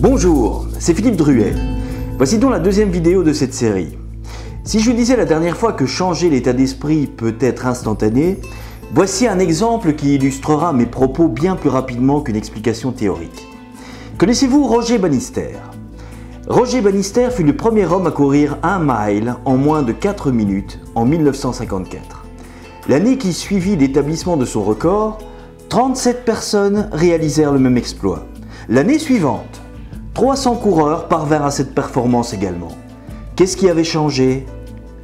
Bonjour, c'est Philippe Druet. Voici donc la deuxième vidéo de cette série. Si je vous disais la dernière fois que changer l'état d'esprit peut être instantané, voici un exemple qui illustrera mes propos bien plus rapidement qu'une explication théorique. Connaissez-vous Roger Bannister? Roger Bannister fut le premier homme à courir 1 mile en moins de 4 minutes en 1954. L'année qui suivit l'établissement de son record, 37 personnes réalisèrent le même exploit. L'année suivante, 300 coureurs parvinrent à cette performance également. Qu'est-ce qui avait changé?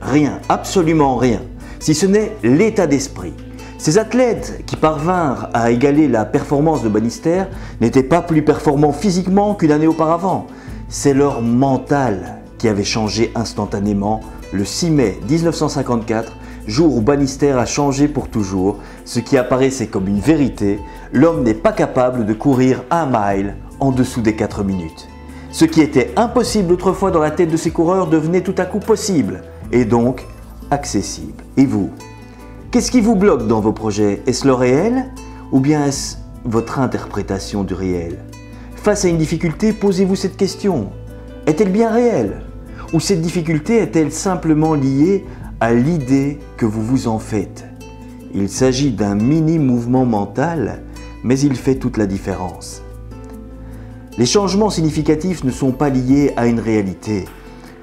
Rien, absolument rien, si ce n'est l'état d'esprit. Ces athlètes qui parvinrent à égaler la performance de Bannister n'étaient pas plus performants physiquement qu'une année auparavant. C'est leur mental qui avait changé instantanément le 6 mai 1954, jour où Bannister a changé pour toujours. Ce qui apparaissait comme une vérité, l'homme n'est pas capable de courir 1 mile en dessous des 4 minutes. Ce qui était impossible autrefois dans la tête de ces coureurs devenait tout à coup possible et donc accessible. Et vous? Qu'est-ce qui vous bloque dans vos projets? Est-ce le réel ou bien est-ce votre interprétation du réel? Face à une difficulté, posez-vous cette question. Est-elle bien réelle? Ou cette difficulté est-elle simplement liée à l'idée que vous vous en faites? Il s'agit d'un mini-mouvement mental, mais il fait toute la différence. Les changements significatifs ne sont pas liés à une réalité.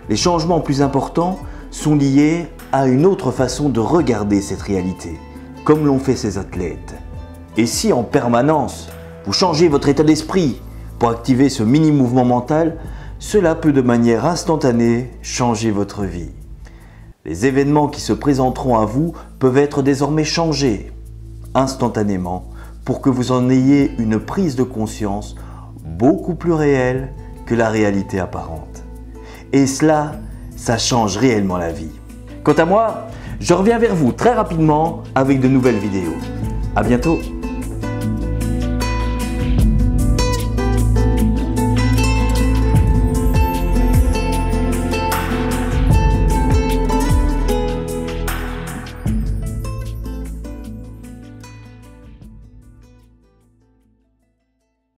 Les changements plus importants sont liés à une autre façon de regarder cette réalité, comme l'ont fait ces athlètes. Et si en permanence, vous changez votre état d'esprit pour activer ce mini-mouvement mental, cela peut de manière instantanée changer votre vie. Les événements qui se présenteront à vous peuvent être désormais changés instantanément pour que vous en ayez une prise de conscience beaucoup plus réelle que la réalité apparente. Et cela, ça change réellement la vie. Quant à moi, je reviens vers vous très rapidement avec de nouvelles vidéos. À bientôt!